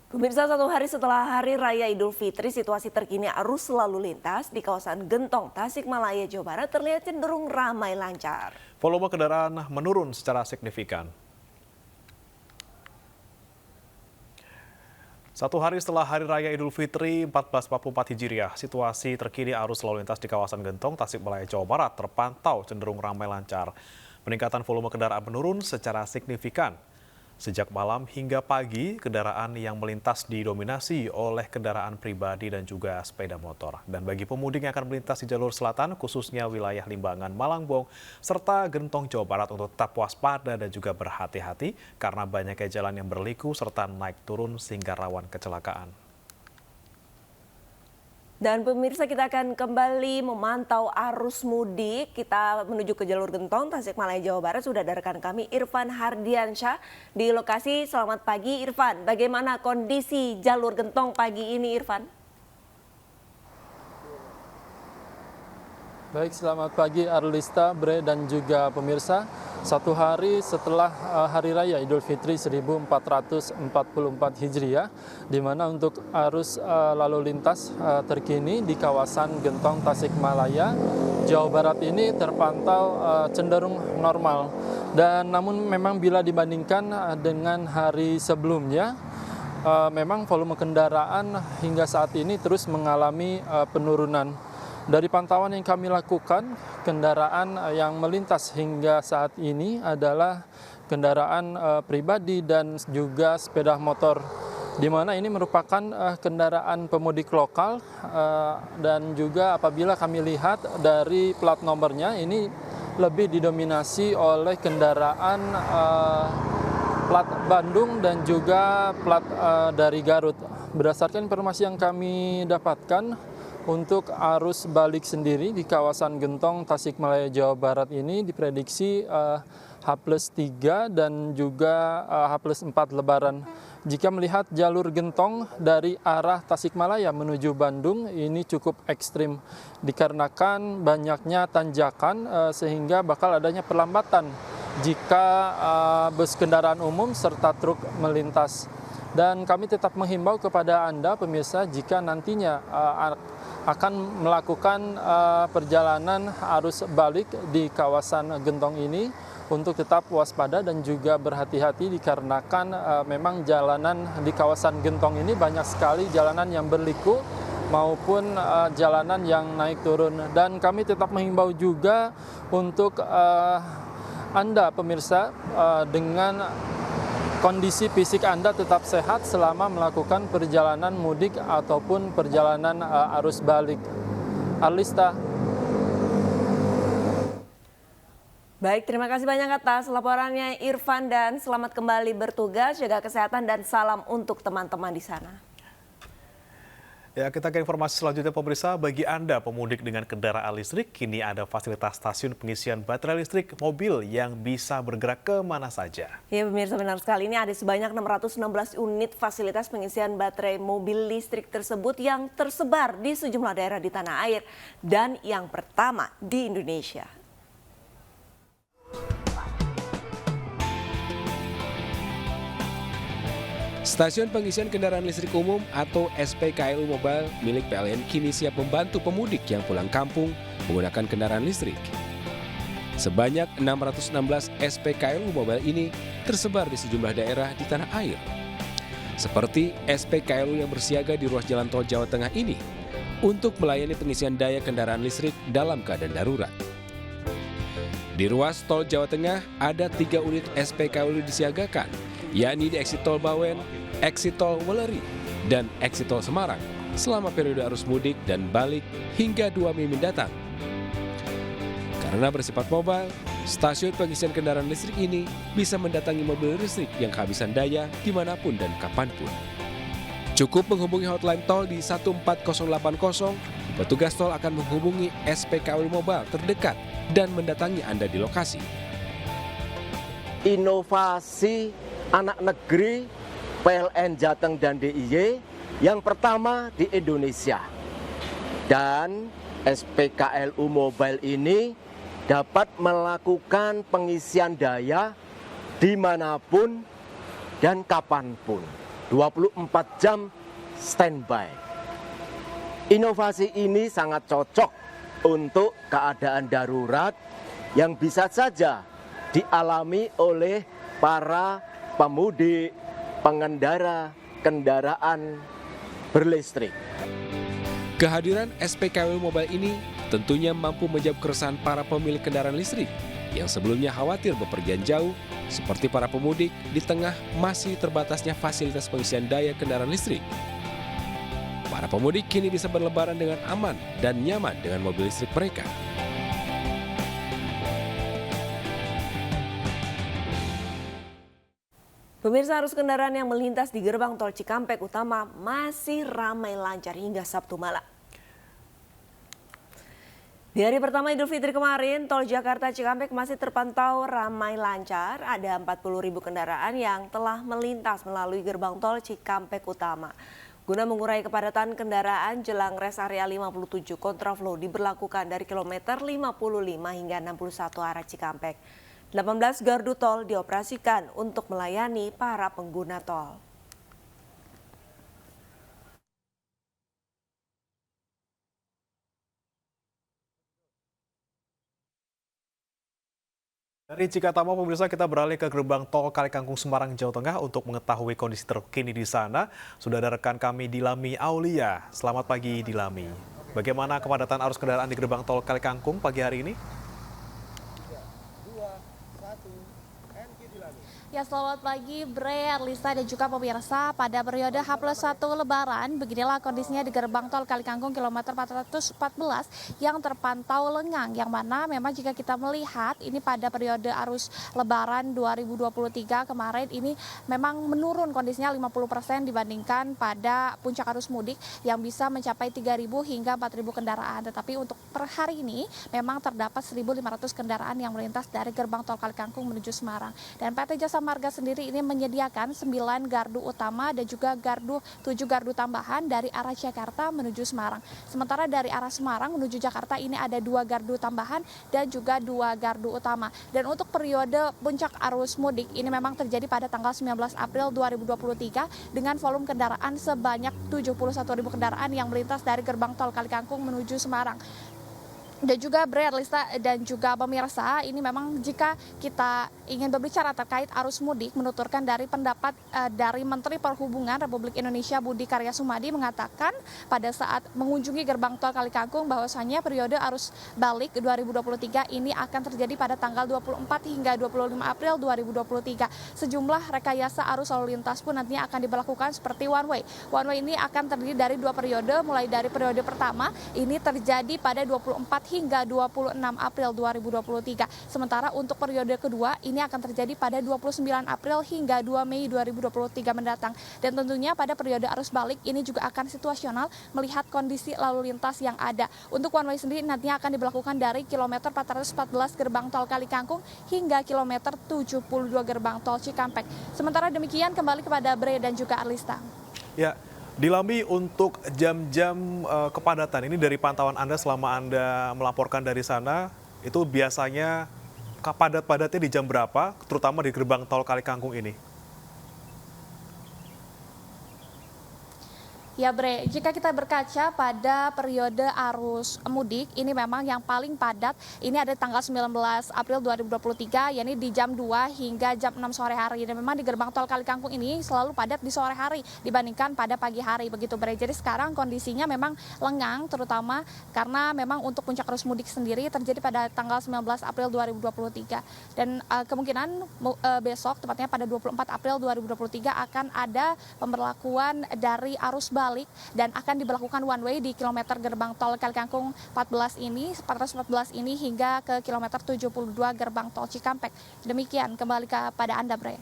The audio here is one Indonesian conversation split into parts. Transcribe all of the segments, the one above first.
Pemirsa, satu hari setelah Hari Raya Idul Fitri, situasi terkini arus lalu lintas di kawasan Gentong, Tasikmalaya, Jawa Barat terlihat cenderung ramai lancar. Volume kendaraan menurun secara signifikan. Satu hari setelah Hari Raya Idul Fitri 1444 Hijriah, situasi terkini arus lalu lintas di kawasan Gentong, Tasikmalaya, Jawa Barat terpantau cenderung ramai lancar. Peningkatan volume kendaraan menurun secara signifikan. Sejak malam hingga pagi, kendaraan yang melintas didominasi oleh kendaraan pribadi dan juga sepeda motor. Dan bagi pemudik yang akan melintas di jalur selatan, khususnya wilayah Limbangan, Malangbong, serta Gentong, Jawa Barat untuk tetap waspada dan juga berhati-hati karena banyaknya jalan yang berliku serta naik turun sehingga rawan kecelakaan. Dan pemirsa, kita akan kembali memantau arus mudik. Kita menuju ke jalur Gentong, Tasikmalaya, Jawa Barat. Sudah ada rekan kami Irfan Hardiansyah di lokasi. Selamat pagi Irfan, bagaimana kondisi jalur Gentong pagi ini Irfan? Baik, selamat pagi Arlista, Bre, dan juga pemirsa. Satu hari setelah Hari Raya Idul Fitri 1444 Hijriah, di mana untuk arus lalu lintas terkini di kawasan Gentong, Tasikmalaya, Jawa Barat ini terpantau cenderung normal. Dan namun memang bila dibandingkan dengan hari sebelumnya, memang volume kendaraan hingga saat ini terus mengalami penurunan. Dari pantauan yang kami lakukan, kendaraan yang melintas hingga saat ini adalah kendaraan pribadi dan juga sepeda motor, di mana ini merupakan kendaraan pemudik lokal dan juga apabila kami lihat dari plat nomornya ini lebih didominasi oleh kendaraan plat Bandung dan juga plat dari Garut. Berdasarkan informasi yang kami dapatkan, untuk arus balik sendiri di kawasan Gentong, Tasikmalaya, Jawa Barat ini diprediksi H+3 dan juga H+4 Lebaran. Jika melihat jalur Gentong dari arah Tasikmalaya menuju Bandung ini cukup ekstrim dikarenakan banyaknya tanjakan sehingga bakal adanya perlambatan jika bus kendaraan umum serta truk melintas. Dan kami tetap menghimbau kepada Anda pemirsa jika nantinya akan melakukan perjalanan arus balik di kawasan Gentong ini untuk tetap waspada dan juga berhati-hati dikarenakan memang jalanan di kawasan Gentong ini banyak sekali jalanan yang berliku maupun jalanan yang naik turun. Dan kami tetap menghimbau juga untuk Anda pemirsa dengan kondisi fisik Anda tetap sehat selama melakukan perjalanan mudik ataupun perjalanan arus balik. Arlista. Baik, terima kasih banyak atas laporannya Irfan dan selamat kembali bertugas, jaga kesehatan dan salam untuk teman-teman di sana. Ya, kita ke informasi selanjutnya pemirsa. Bagi Anda pemudik dengan kendaraan listrik, kini ada fasilitas stasiun pengisian baterai listrik mobil yang bisa bergerak kemana saja. Ya pemirsa, benar sekali, ini ada sebanyak 616 unit fasilitas pengisian baterai mobil listrik tersebut yang tersebar di sejumlah daerah di tanah air dan yang pertama di Indonesia. Stasiun pengisian kendaraan listrik umum atau SPKLU Mobile milik PLN kini siap membantu pemudik yang pulang kampung menggunakan kendaraan listrik. Sebanyak 616 SPKLU Mobile ini tersebar di sejumlah daerah di tanah air. Seperti SPKLU yang bersiaga di ruas jalan tol Jawa Tengah ini untuk melayani pengisian daya kendaraan listrik dalam keadaan darurat. Di ruas tol Jawa Tengah ada 3 unit SPKLU disiagakan, yakni di eksit tol Bawen, eksit tol Weleri, dan eksit tol Semarang selama periode arus mudik dan balik hingga 2 Mei mendatang. Karena bersifat mobile, stasiun pengisian kendaraan listrik ini bisa mendatangi mobil listrik yang kehabisan daya dimanapun dan kapanpun. Cukup menghubungi hotline tol di 14080, petugas tol akan menghubungi SPKLU Mobile terdekat dan mendatangi Anda di lokasi. Inovasi anak negeri PLN Jateng dan DIY yang pertama di Indonesia. Dan SPKLU Mobile ini dapat melakukan pengisian daya dimanapun dan kapanpun. 24 jam standby. Inovasi ini sangat cocok untuk keadaan darurat yang bisa saja dialami oleh para pemudik, pengendara kendaraan berlistrik. Kehadiran SPKLU Mobile ini tentunya mampu menjawab keresahan para pemilik kendaraan listrik yang sebelumnya khawatir bepergian jauh seperti para pemudik di tengah masih terbatasnya fasilitas pengisian daya kendaraan listrik. Para pemudik kini bisa berlebaran dengan aman dan nyaman dengan mobil listrik mereka. Pemirsa, arus kendaraan yang melintas di gerbang tol Cikampek Utama masih ramai lancar hingga Sabtu malam. Di hari pertama Idul Fitri kemarin, tol Jakarta Cikampek masih terpantau ramai lancar. Ada 40.000 kendaraan yang telah melintas melalui gerbang tol Cikampek Utama. Guna mengurai kepadatan kendaraan jelang res area 57, kontraflow diberlakukan dari kilometer 55 hingga 61 arah Cikampek. 18 gardu tol dioperasikan untuk melayani para pengguna tol. Dari Cikatama, pemirsa, kita beralih ke gerbang tol Kalikangkung Semarang, Jawa Tengah untuk mengetahui kondisi terkini di sana. Sudah ada rekan kami Dilami Aulia. Selamat pagi Dilami. Bagaimana kepadatan arus kendaraan di gerbang tol Kalikangkung pagi hari ini? Ya, selamat pagi Bre, Arlisa dan juga pemirsa. Pada periode H+1 Lebaran, beginilah kondisinya di gerbang tol Kalikangkung kilometer 414 yang terpantau lengang. Yang mana memang jika kita melihat ini pada periode arus Lebaran 2023 kemarin ini memang menurun kondisinya 50% dibandingkan pada puncak arus mudik yang bisa mencapai 3.000 hingga 4.000 kendaraan. Tetapi untuk per hari ini memang terdapat 1.500 kendaraan yang melintas dari gerbang tol Kalikangkung menuju Semarang. Dan PT Jasa Marga sendiri ini menyediakan 9 gardu utama dan juga 7 gardu tambahan dari arah Jakarta menuju Semarang. Sementara dari arah Semarang menuju Jakarta ini ada 2 gardu tambahan dan juga 2 gardu utama. Dan untuk periode puncak arus mudik ini memang terjadi pada tanggal 19 April 2023 dengan volume kendaraan sebanyak 71.000 kendaraan yang melintas dari gerbang tol Kalikangkung menuju Semarang. Dan juga Bre, Arlista dan juga pemirsa, ini memang jika kita ingin berbicara terkait arus mudik, menuturkan dari pendapat dari Menteri Perhubungan Republik Indonesia Budi Karya Sumadi mengatakan pada saat mengunjungi gerbang tol Kalikangkung bahwasannya periode arus balik 2023 ini akan terjadi pada tanggal 24 hingga 25 April 2023. Sejumlah rekayasa arus lalu lintas pun nantinya akan diberlakukan seperti one way. One way ini akan terdiri dari 2 periode, mulai dari periode pertama ini terjadi pada 24 hingga 26 April 2023. Sementara untuk periode kedua ini akan terjadi pada 29 April hingga 2 Mei 2023 mendatang. Dan tentunya pada periode arus balik ini juga akan situasional melihat kondisi lalu lintas yang ada. Untuk one way sendiri nantinya akan diberlakukan dari kilometer 414 gerbang tol Kalikangkung hingga kilometer 72 gerbang tol Cikampek. Sementara demikian kembali kepada Bre dan juga Arlista. Ya, Dilami, untuk jam-jam kepadatan ini dari pantauan Anda selama Anda melaporkan dari sana, itu biasanya padat-padatnya di jam berapa, terutama di gerbang tol Kalikangkung ini? Ya Bre, jika kita berkaca pada periode arus mudik, ini memang yang paling padat, ini ada tanggal 19 April 2023, yakni di jam 2 hingga jam 6 sore hari. Dan memang di gerbang tol Kalikangkung ini selalu padat di sore hari dibandingkan pada pagi hari, begitu Bre. Jadi sekarang kondisinya memang lengang, terutama karena memang untuk puncak arus mudik sendiri terjadi pada tanggal 19 April 2023. Dan kemungkinan besok, tepatnya pada 24 April 2023, akan ada pemberlakuan dari arus balik dan akan diberlakukan one way di kilometer gerbang tol Kalikangkung 414 ini hingga ke kilometer 72 gerbang tol Cikampek. Demikian, kembali kepada Anda Bre.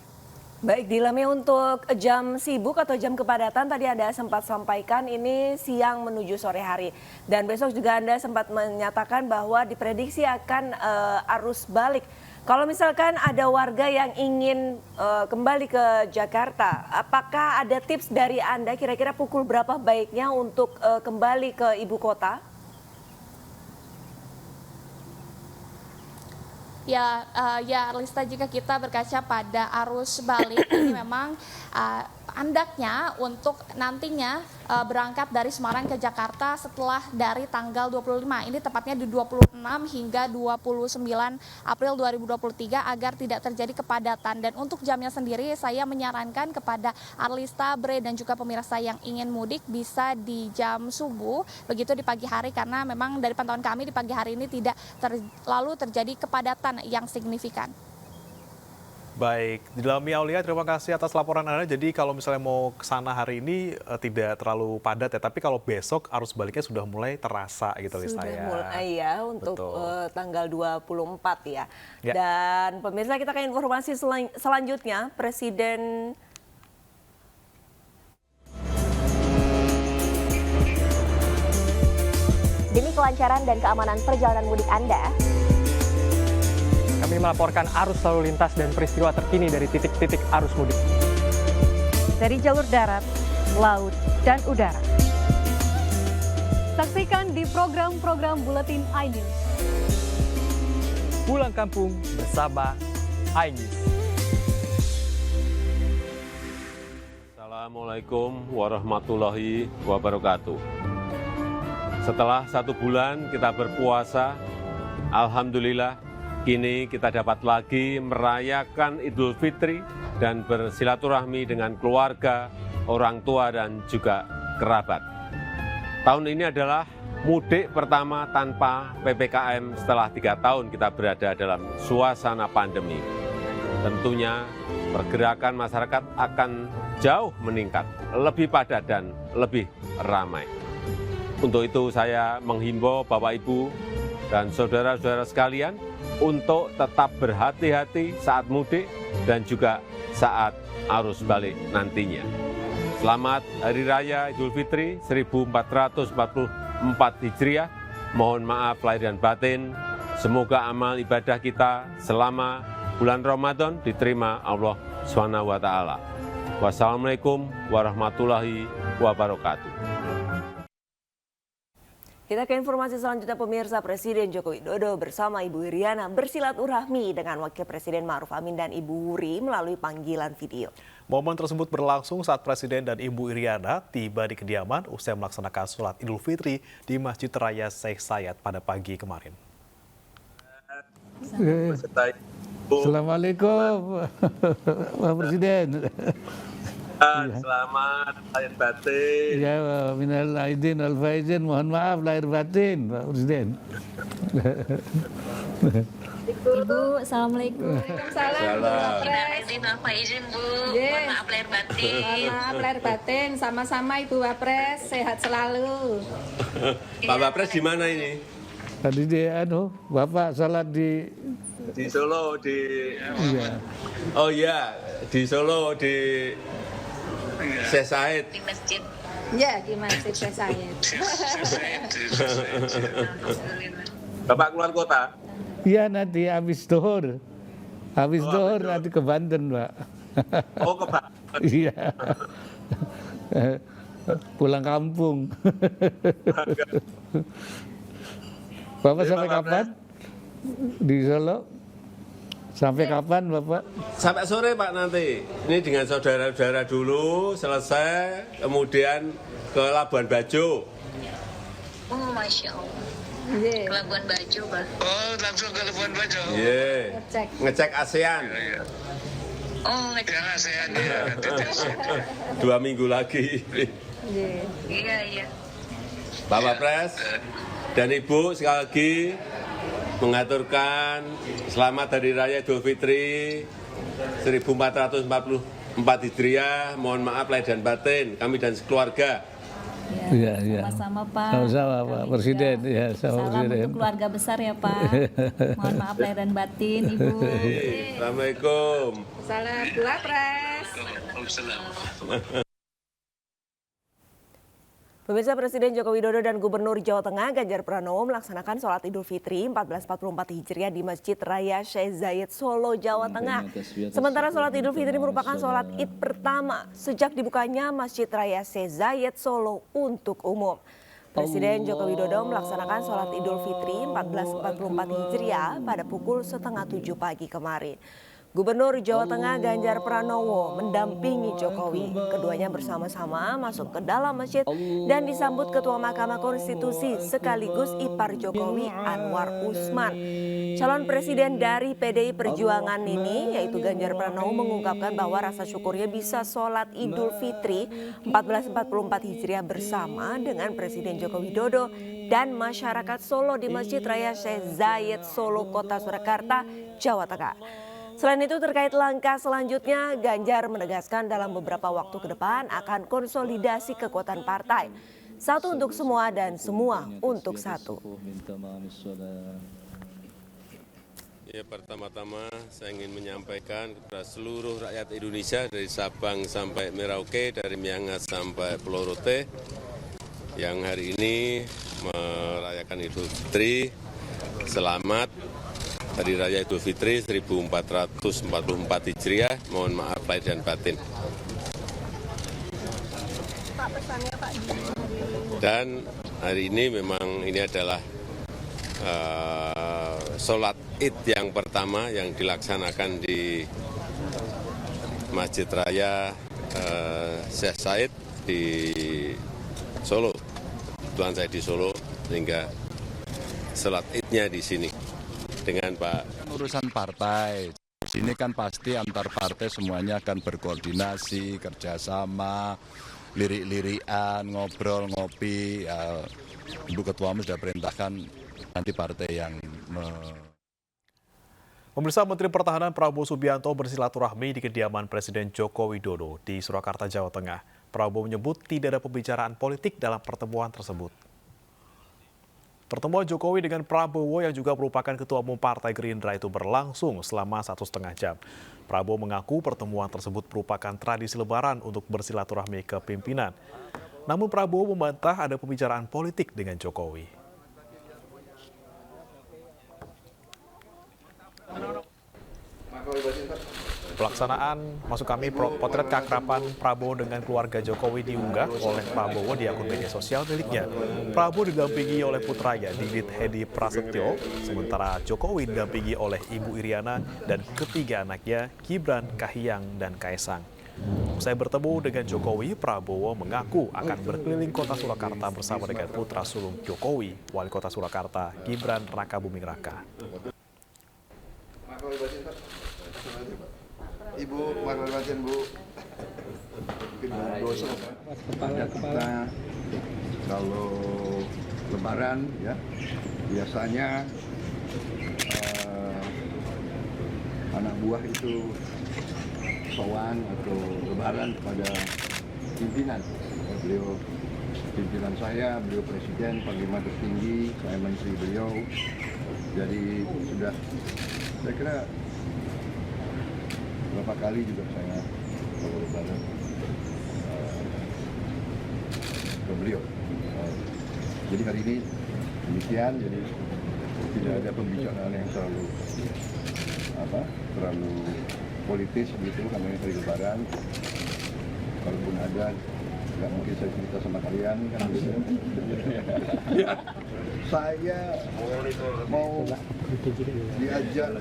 Baik, Dilami, untuk jam sibuk atau jam kepadatan tadi Anda sempat sampaikan ini siang menuju sore hari. Dan besok juga Anda sempat menyatakan bahwa diprediksi akan arus balik. Kalau misalkan ada warga yang ingin kembali ke Jakarta, apakah ada tips dari Anda kira-kira pukul berapa baiknya untuk kembali ke ibu kota? Ya, Arlista, jika kita berkaca pada arus balik ini memang andaknya untuk nantinya berangkat dari Semarang ke Jakarta setelah dari tanggal 25. Ini tepatnya di 26 hingga 29 April 2023 agar tidak terjadi kepadatan. Dan untuk jamnya sendiri saya menyarankan kepada Arlista, Bre, dan juga pemirsa yang ingin mudik bisa di jam subuh, begitu di pagi hari, karena memang dari pantauan kami di pagi hari ini tidak lalu terjadi kepadatan yang signifikan. Baik, Dilami Aulia, terima kasih atas laporan Anda. Jadi kalau misalnya mau ke sana hari ini tidak terlalu padat ya, tapi kalau besok arus baliknya sudah mulai terasa gitu Lista Sudah ya. mulai ya untuk tanggal 24 ya. Ya. Dan pemirsa, kita ke informasi selanjutnya. Presiden Demi kelancaran dan keamanan perjalanan mudik Anda, kami melaporkan arus lalu lintas dan peristiwa terkini dari titik-titik arus mudik. Dari jalur darat, laut, dan udara. Saksikan di program-program Buletin iNews. Pulang kampung bersama iNews. Assalamualaikum warahmatullahi wabarakatuh. Setelah 1 bulan kita berpuasa, alhamdulillah kini kita dapat lagi merayakan Idul Fitri dan bersilaturahmi dengan keluarga, orang tua, dan juga kerabat. Tahun ini adalah mudik pertama tanpa PPKM setelah 3 tahun kita berada dalam suasana pandemi. Tentunya pergerakan masyarakat akan jauh meningkat, lebih padat dan lebih ramai. Untuk itu saya menghimbau Bapak Ibu dan saudara-saudara sekalian untuk tetap berhati-hati saat mudik dan juga saat arus balik nantinya. Selamat Hari Raya Idul Fitri 1444 Hijriah. Mohon maaf lahir dan batin. Semoga amal ibadah kita selama bulan Ramadan diterima Allah SWT. Wassalamualaikum warahmatullahi wabarakatuh. Kita ke informasi selanjutnya, pemirsa. Presiden Joko Widodo bersama Ibu Iriana bersilaturahmi dengan Wakil Presiden Ma'ruf Amin dan Ibu Wuri melalui panggilan video. Momen tersebut berlangsung saat Presiden dan Ibu Iriana tiba di kediaman usai melaksanakan sholat Idul Fitri di Masjid Raya Sheikh Zayed pada pagi kemarin. Assalamualaikum Pak Presiden. Selamat lahir batin. Ya, minal aidin wal faizin, mohon maaf lahir batin Pak Presiden. Ibu, Assalamualaikum. Minal aidin wal faizin, Bu. Mohon maaf lahir batin. Maaf lahir batin, sama-sama Ibu Wapres, sehat selalu. Pak Wapres di mana ini? Tadi Bapak salat di Solo di. iya. Oh iya, di Solo di Sheikh Zayed. Di masjid. Ya, di Masjid Sheikh Zayed. Bapak keluar kota? Iya, nanti habis zuhur. Habis zuhur nanti ke Banten, Pak. Oh, ke Banten. Iya. Pulang kampung. Bapak sampai kapan? Di Solo? Sampai kapan Bapak? Sampai sore Pak nanti. Ini dengan saudara-saudara dulu, selesai, kemudian ke Labuan Bajo. Oh, Masya Allah. Iya. Labuan Bajo, Pak. Oh, langsung ke Labuan Bajo. Iya. Ngecek ASEAN. Oh, ngecek ASEAN ya. 2 minggu lagi. Iya, iya. Pak Wapres dan Ibu sekali lagi mengaturkan selamat Hari Raya Idul Fitri 1444 Hijriah. Mohon maaf lahir dan batin kami dan sekeluarga. Iya, iya. Sama-sama Pak. Sama-sama Pak Presiden. Ya, sama Salam Presiden. untuk keluarga besar ya Pak. Mohon maaf lahir dan batin Ibu. Assalamualaikum. Salam Bu Wapres. Pemirsa, Presiden Joko Widodo dan Gubernur Jawa Tengah Ganjar Pranowo melaksanakan sholat Idul Fitri 1444 Hijriah di Masjid Raya Sheikh Zayed, Solo, Jawa Tengah. Sementara sholat Idul Fitri merupakan sholat Id pertama sejak dibukanya Masjid Raya Sheikh Zayed, Solo untuk umum. Presiden Joko Widodo melaksanakan sholat Idul Fitri 1444 Hijriah pada pukul 6:30 pagi kemarin. Gubernur Jawa Tengah Ganjar Pranowo mendampingi Jokowi. Keduanya bersama-sama masuk ke dalam masjid dan disambut Ketua Mahkamah Konstitusi sekaligus ipar Jokowi Anwar Usman. Calon presiden dari PDI Perjuangan ini yaitu Ganjar Pranowo mengungkapkan bahwa rasa syukurnya bisa sholat Idul Fitri 1444 Hijriah bersama dengan Presiden Joko Widodo dan masyarakat Solo di Masjid Raya Syekh Zayed Solo, Kota Surakarta, Jawa Tengah. Selain itu terkait langkah selanjutnya, Ganjar menegaskan dalam beberapa waktu ke depan akan konsolidasi kekuatan partai. Satu untuk semua dan semua untuk satu. Ya, pertama-tama saya ingin menyampaikan kepada seluruh rakyat Indonesia dari Sabang sampai Merauke, dari Miangas sampai Pulau Rote yang hari ini merayakan Idul Fitri. Selamat Hari Raya Idul Fitri 1444 Hijriah. Mohon maaf lahir dan batin. Pak, pesannya Pak. Dan hari ini memang ini adalah sholat Id yang pertama yang dilaksanakan di Masjid Raya Syekh Zayed di Solo. Tuan saya di Solo, sehingga sholat Idnya di sini dengan Pak. Urusan partai, ini kan pasti antar partai semuanya akan berkoordinasi, kerjasama, lirik-lirikan, ngobrol, ngopi. Ibu Ketua Umum sudah perintahkan nanti partai yang Pemirsa, Menteri Pertahanan Prabowo Subianto bersilaturahmi di kediaman Presiden Joko Widodo di Surakarta, Jawa Tengah. Prabowo menyebut tidak ada pembicaraan politik dalam pertemuan tersebut. Pertemuan Jokowi dengan Prabowo yang juga merupakan Ketua Umum Partai Gerindra itu berlangsung selama 1,5 jam. Prabowo mengaku pertemuan tersebut merupakan tradisi lebaran untuk bersilaturahmi ke pimpinan. Namun Prabowo membantah ada pembicaraan politik dengan Jokowi. Pelaksanaan maksud kami potret keakraban Prabowo dengan keluarga Jokowi diunggah oleh Prabowo di akun media sosial miliknya. Prabowo didampingi oleh putranya Didit Hedi Prasetyo, sementara Jokowi didampingi oleh Ibu Iriana dan ketiga anaknya Gibran, Kahiyang, dan Kaesang. Usai bertemu dengan Jokowi, Prabowo mengaku akan berkeliling kota Surakarta bersama dengan putra sulung Jokowi, Wali Kota Surakarta Gibran Rakabuming Raka. Ibu, warga-warga Bu. Kita kalau Lebaran ya biasanya anak buah itu sowan atau Lebaran kepada pimpinan. Beliau pimpinan saya, beliau presiden, panglima tertinggi, saya menteri beliau. Jadi sudah saya kira berapa kali juga saya kalau Lebaran ke beliau. Jadi hari ini demikian, jadi tidak ada pembicaraan yang terlalu politis gitu karena hari Lebaran. Kalaupun ada, nggak mungkin saya cerita sama kalian kan. Saya mau diajak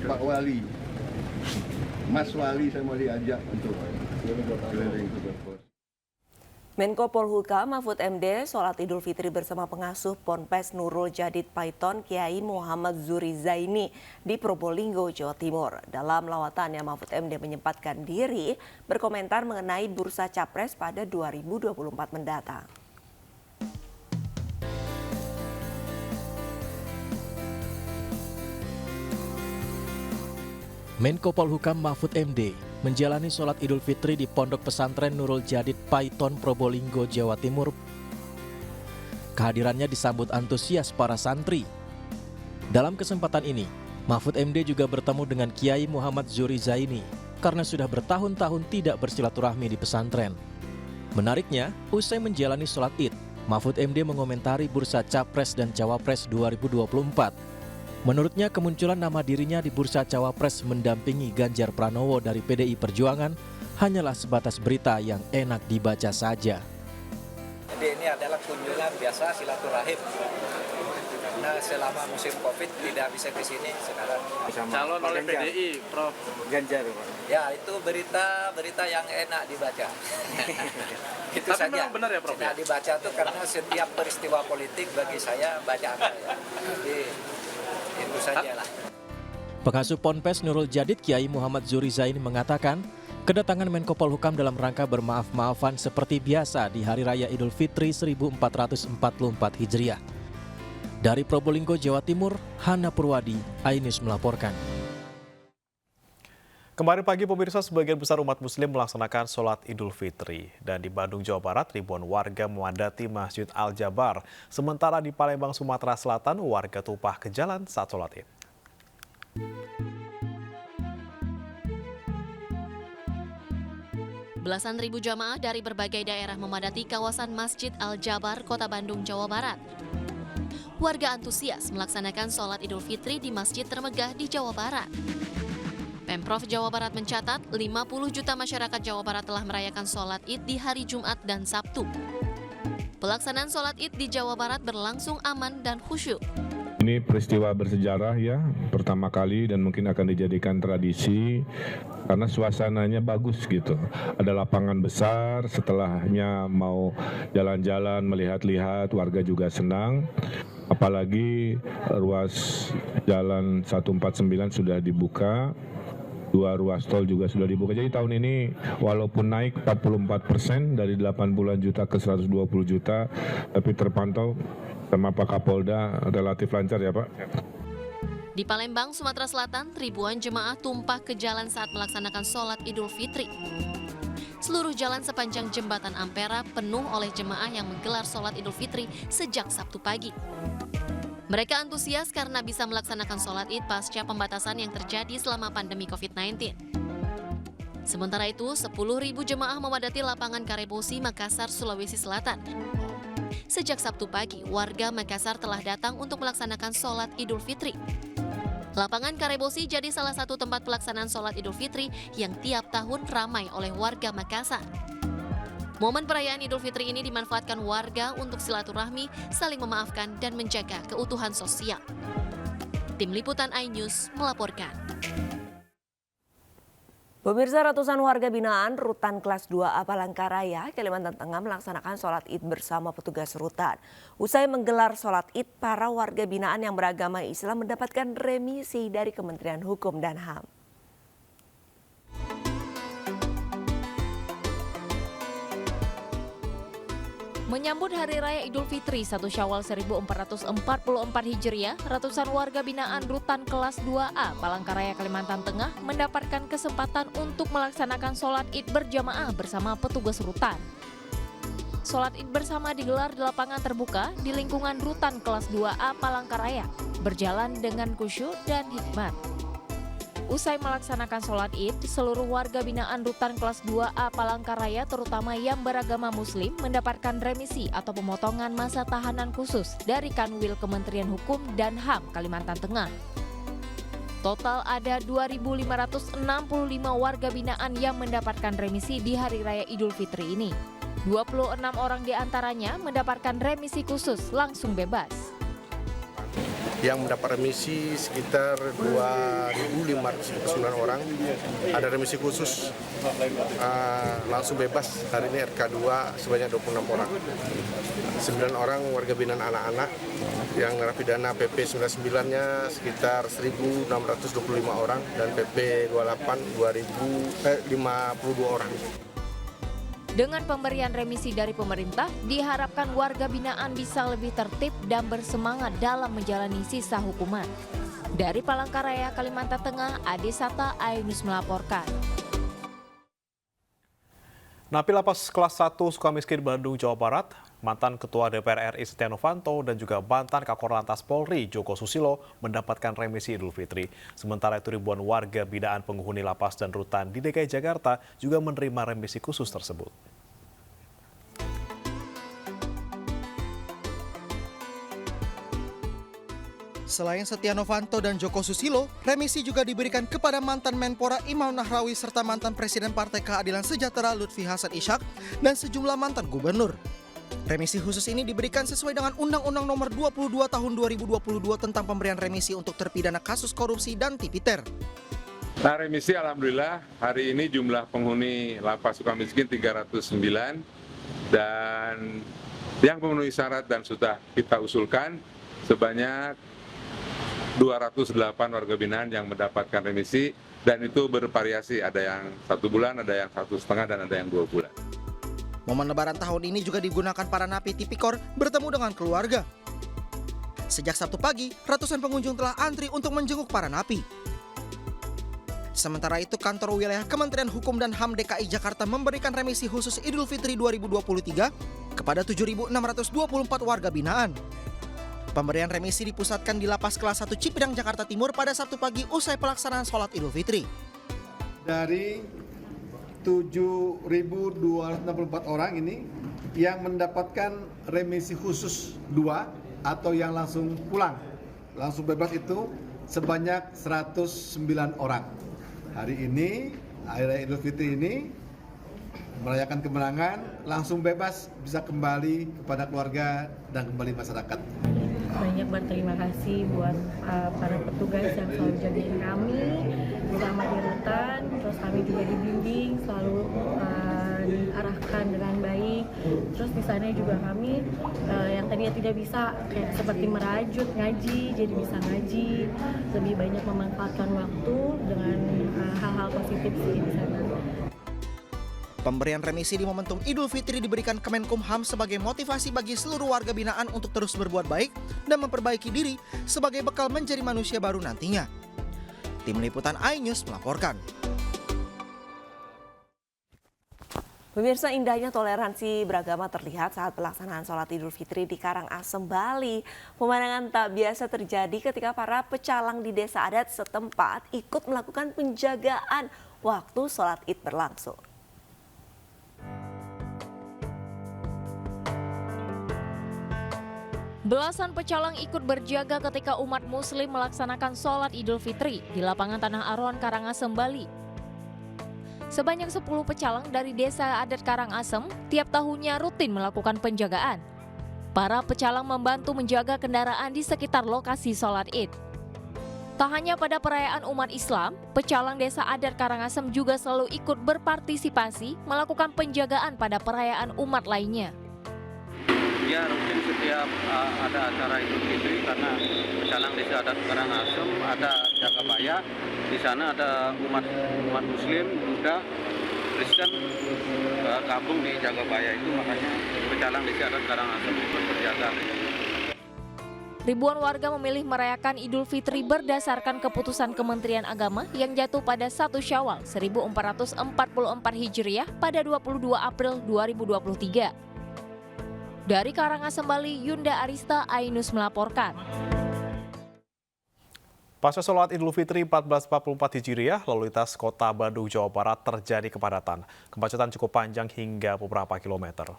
Pak Wali, Mas Wali, saya mau diajak untuk keliling ke Bogor. Menko Polhukam Mahfud MD sholat Idul Fitri bersama pengasuh Ponpes Nurul Jadid Paiton Kiai Muhammad Zuri Zaini di Probolinggo, Jawa Timur. Dalam lawatannya Mahfud MD menyempatkan diri berkomentar mengenai bursa capres pada 2024 mendatang. Menko Polhukam Mahfud MD menjalani sholat Idul Fitri di Pondok Pesantren Nurul Jadid Paiton Probolinggo, Jawa Timur. Kehadirannya disambut antusias para santri. Dalam kesempatan ini, Mahfud MD juga bertemu dengan Kiai Muhammad Zuri Zaini karena sudah bertahun-tahun tidak bersilaturahmi di pesantren. Menariknya, usai menjalani sholat Id, Mahfud MD mengomentari bursa Capres dan Cawapres 2024. Menurutnya kemunculan nama dirinya di bursa Cawapres mendampingi Ganjar Pranowo dari PDI Perjuangan hanyalah sebatas berita yang enak dibaca saja. Jadi ini adalah kunjungan biasa silaturahim. karena selama musim Covid tidak bisa ke sini sekarang. Calon oleh PDI, Prof. Ganjar. Ya, itu berita yang enak dibaca. Itu Tapi saja. memang benar ya, Prof? Enak dibaca tuh karena setiap peristiwa politik bagi saya bacaan saya. Jadi itu sajalah. Pengasuh Ponpes Nurul Jadid Kiai Muhammad Zuri Zaini mengatakan, kedatangan Menko Polhukam dalam rangka bermaaf-maafan seperti biasa di Hari Raya Idul Fitri 1444 Hijriah. Dari Probolinggo, Jawa Timur, Hana Purwadi, iNews melaporkan. Kemarin pagi pemirsa, sebagian besar umat muslim melaksanakan sholat Idul Fitri. Dan di Bandung, Jawa Barat, ribuan warga memadati Masjid Al-Jabar. Sementara di Palembang, Sumatera Selatan, warga tumpah ke jalan saat sholat Id. Belasan ribu jamaah dari berbagai daerah memadati kawasan Masjid Al-Jabar, Kota Bandung, Jawa Barat. Warga antusias melaksanakan sholat Idul Fitri di masjid termegah di Jawa Barat. Pemprov Jawa Barat mencatat 50 juta masyarakat Jawa Barat telah merayakan sholat Id di hari Jumat dan Sabtu. Pelaksanaan sholat Id di Jawa Barat berlangsung aman dan khusyuk. Ini peristiwa bersejarah ya, pertama kali dan mungkin akan dijadikan tradisi karena suasananya bagus gitu. Ada lapangan besar, setelahnya mau jalan-jalan, melihat-lihat, warga juga senang. Apalagi ruas jalan 149 sudah dibuka. 2 ruas tol juga sudah dibuka. Jadi tahun ini walaupun naik 44% dari 80 juta ke 120 juta, tapi terpantau sama Pak Kapolda relatif lancar ya Pak. Di Palembang, Sumatera Selatan, ribuan jemaah tumpah ke jalan saat melaksanakan sholat Idul Fitri. Seluruh jalan sepanjang jembatan Ampera penuh oleh jemaah yang menggelar sholat Idul Fitri sejak Sabtu pagi. Mereka antusias karena bisa melaksanakan sholat Id pasca pembatasan yang terjadi selama pandemi COVID-19. Sementara itu, 10.000 jemaah memadati lapangan Karebosi, Makassar, Sulawesi Selatan. Sejak Sabtu pagi, warga Makassar telah datang untuk melaksanakan sholat Idul Fitri. Lapangan Karebosi jadi salah satu tempat pelaksanaan sholat Idul Fitri yang tiap tahun ramai oleh warga Makassar. Momen perayaan Idul Fitri ini dimanfaatkan warga untuk silaturahmi, saling memaafkan, dan menjaga keutuhan sosial. Tim Liputan iNews melaporkan. Pemirsa, ratusan warga binaan Rutan Kelas 2A Palangkaraya, Kalimantan Tengah melaksanakan sholat Id bersama petugas rutan. Usai menggelar sholat Id, para warga binaan yang beragama Islam mendapatkan remisi dari Kementerian Hukum dan HAM. Menyambut Hari Raya Idul Fitri 1 Syawal 1444 Hijriah, ratusan warga binaan Rutan Kelas 2A Palangkaraya, Kalimantan Tengah mendapatkan kesempatan untuk melaksanakan sholat Id berjamaah bersama petugas rutan. Sholat Id bersama digelar di lapangan terbuka di lingkungan Rutan Kelas 2A Palangkaraya, berjalan dengan khusyuk dan hikmat. Usai melaksanakan sholat Id, seluruh warga binaan Rutan Kelas 2A Palangkaraya terutama yang beragama Muslim mendapatkan remisi atau pemotongan masa tahanan khusus dari Kanwil Kementerian Hukum dan HAM Kalimantan Tengah. Total ada 2.565 warga binaan yang mendapatkan remisi di Hari Raya Idul Fitri ini. 26 orang diantaranya mendapatkan remisi khusus langsung bebas. Yang mendapat remisi sekitar 2.559 orang, ada remisi khusus langsung bebas hari ini RK2 sebanyak 26 orang. 9 orang warga binaan anak-anak, yang narapidana PP 99-nya sekitar 1.625 orang dan PP 28 52 orang. Dengan pemberian remisi dari pemerintah, diharapkan warga binaan bisa lebih tertib dan bersemangat dalam menjalani sisa hukuman. Dari Palangkaraya, Kalimantan Tengah, Adi Sata, iNews melaporkan. Napi Lapas Kelas 1 Sukamiskin Bandung, Jawa Barat, mantan Ketua DPR RI Setia Novanto dan juga mantan Kakor Lantas Polri Joko Susilo mendapatkan remisi Idul Fitri. Sementara itu ribuan warga binaan penghuni lapas dan rutan di DKI Jakarta juga menerima remisi khusus tersebut. Selain Setia Novanto dan Joko Susilo, remisi juga diberikan kepada mantan Menpora Imam Nahrawi serta mantan Presiden Partai Keadilan Sejahtera Lutfi Hasan Ishak dan sejumlah mantan gubernur. Remisi khusus ini diberikan sesuai dengan Undang-Undang Nomor 22 Tahun 2022 tentang pemberian remisi untuk terpidana kasus korupsi dan tipiter. Nah, remisi alhamdulillah hari ini jumlah penghuni lapas Sukamiskin 309 dan yang memenuhi syarat dan sudah kita usulkan sebanyak 208 warga binaan yang mendapatkan remisi dan itu bervariasi, ada yang 1 bulan, ada yang 1,5 dan ada yang 2 bulan. Momen Lebaran tahun ini juga digunakan para napi tipikor bertemu dengan keluarga. Sejak Sabtu pagi, ratusan pengunjung telah antri untuk menjenguk para napi. Sementara itu, kantor wilayah Kementerian Hukum dan HAM DKI Jakarta memberikan remisi khusus Idul Fitri 2023 kepada 7.624 warga binaan. Pemberian remisi dipusatkan di Lapas Kelas 1 Cipinang, Jakarta Timur pada Sabtu pagi usai pelaksanaan sholat Idul Fitri. Dari 7.264 orang ini yang mendapatkan remisi khusus 2 atau yang langsung pulang, langsung bebas itu sebanyak 109 orang. Hari ini, Hari Raya Idul Fitri ini, merayakan kemenangan, langsung bebas, bisa kembali kepada keluarga dan kembali masyarakat. Banyak berterima kasih buat para petugas yang selalu jagain kami, terutama di rutan, terus kami juga dibimbing, selalu diarahkan dengan baik. Terus di sana juga kami yang tadinya tidak bisa kayak seperti merajut ngaji, jadi bisa ngaji, lebih banyak memanfaatkan waktu dengan hal-hal positif sih di sana. Pemberian remisi di momentum Idul Fitri diberikan Kemenkumham sebagai motivasi bagi seluruh warga binaan untuk terus berbuat baik dan memperbaiki diri sebagai bekal menjadi manusia baru nantinya. Tim Liputan iNews melaporkan. Pemirsa, indahnya toleransi beragama terlihat saat pelaksanaan sholat Idul Fitri di Karangasem, Bali. Pemandangan tak biasa terjadi ketika para pecalang di desa adat setempat ikut melakukan penjagaan waktu sholat Id berlangsung. Belasan pecalang ikut berjaga ketika umat muslim melaksanakan sholat Idul Fitri di lapangan Tanah Aron, Karangasem, Bali. Sebanyak 10 pecalang dari desa adat Karangasem tiap tahunnya rutin melakukan penjagaan. Para pecalang membantu menjaga kendaraan di sekitar lokasi sholat Id. Tak hanya pada perayaan umat Islam, pecalang desa adat Karangasem juga selalu ikut berpartisipasi melakukan penjagaan pada perayaan umat lainnya. Ya, rutin setiap ada acara Idul Fitri karena pecalang desa adat Karangasem ada Jagabaya. Di sana ada umat Muslim, Buddha, Kristen gabung di Jagabaya itu, makanya pecalang desa adat Karangasem ikut berjaga. Ribuan warga memilih merayakan Idul Fitri berdasarkan keputusan Kementerian Agama yang jatuh pada 1 Syawal 1444 Hijriah pada 22 April 2023. Dari Karangasem, Bali, Yunda Arista, iNews melaporkan. Pasca sholat Idul Fitri 1444 Hijriah, lalu lintas kota Bandung, Jawa Barat terjadi kepadatan. Kemacetan cukup panjang hingga beberapa kilometer.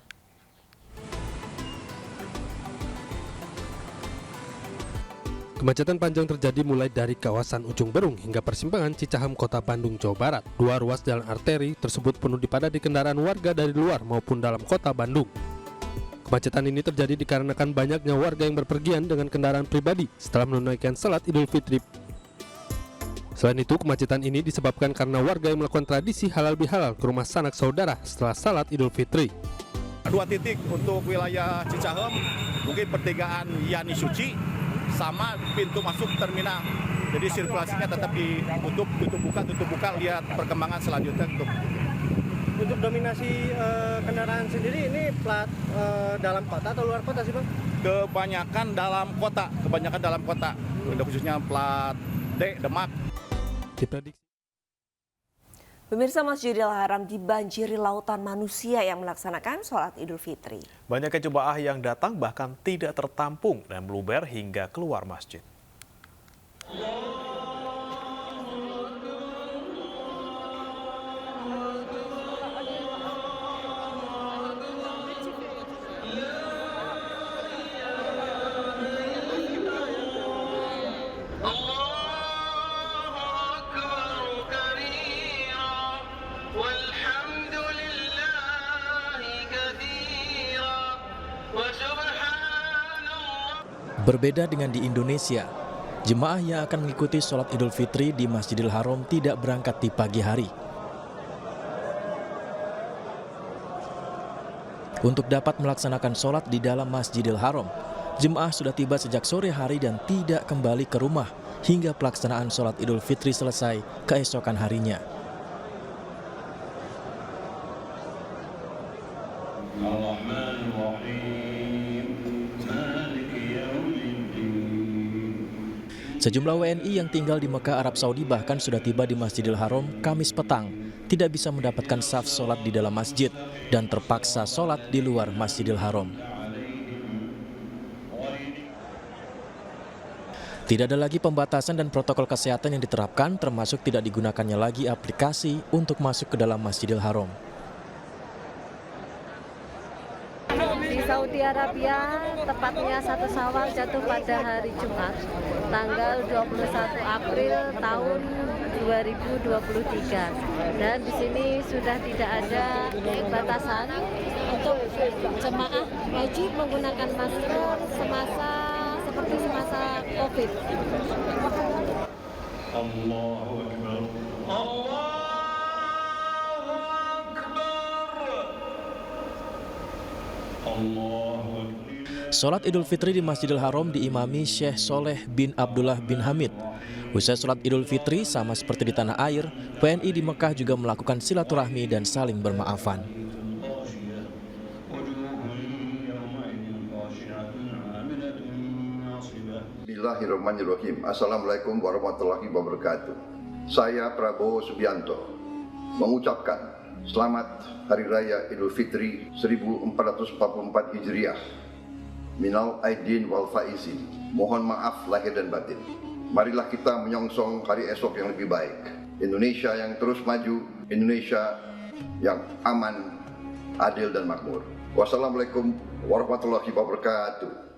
Kemacetan panjang terjadi mulai dari kawasan Ujung Berung hingga persimpangan Cicahem, Kota Bandung, Jawa Barat. 2 ruas jalan arteri tersebut penuh dipadati kendaraan warga dari luar maupun dalam kota Bandung. Kemacetan ini terjadi dikarenakan banyaknya warga yang berpergian dengan kendaraan pribadi setelah menunaikan salat Idul Fitri. Selain itu, kemacetan ini disebabkan karena warga yang melakukan tradisi halal bihalal ke rumah sanak saudara setelah salat Idul Fitri. 2 titik untuk wilayah Cicahem, mungkin pertigaan Yani Suci, sama pintu masuk terminal. Jadi sirkulasinya tetap ditutup buka, lihat perkembangan selanjutnya. Untuk dominasi kendaraan sendiri ini plat dalam kota atau luar kota sih Bang? Kebanyakan dalam kota, khususnya plat D, Demak. Pemirsa, Masjidil Haram dibanjiri lautan manusia yang melaksanakan sholat Idul Fitri. Banyaknya jemaah yang datang bahkan tidak tertampung dan meluber hingga keluar masjid. Berbeda dengan di Indonesia, jemaah yang akan mengikuti sholat Idul Fitri di Masjidil Haram tidak berangkat di pagi hari. Untuk dapat melaksanakan sholat di dalam Masjidil Haram, jemaah sudah tiba sejak sore hari dan tidak kembali ke rumah hingga pelaksanaan sholat Idul Fitri selesai keesokan harinya. Sejumlah WNI yang tinggal di Mekah, Arab Saudi bahkan sudah tiba di Masjidil Haram Kamis petang, tidak bisa mendapatkan saf sholat di dalam masjid dan terpaksa sholat di luar Masjidil Haram. Tidak ada lagi pembatasan dan protokol kesehatan yang diterapkan, termasuk tidak digunakannya lagi aplikasi untuk masuk ke dalam Masjidil Haram. Di Saudi Arabia, tepatnya 1 Syawal jatuh pada hari Jumat, tanggal 21 April tahun 2023. Dan di sini sudah tidak ada batasan untuk jemaah wajib menggunakan masker seperti semasa COVID. Allahu Akbar. Sholat Idul Fitri di Masjidil Haram diimami Syekh Soleh bin Abdullah bin Hamid. Usai sholat Idul Fitri, sama seperti di tanah air, WNI di Mekah juga melakukan silaturahmi dan saling bermaafan. Bismillahirrahmanirrahim. Assalamualaikum warahmatullahi wabarakatuh. Saya Prabowo Subianto mengucapkan selamat Hari Raya Idul Fitri 1444 Hijriah. Minal aidin wal faizin. Mohon maaf lahir dan batin. Marilah kita menyongsong hari esok yang lebih baik. Indonesia yang terus maju, Indonesia yang aman, adil dan makmur. Wassalamualaikum warahmatullahi wabarakatuh.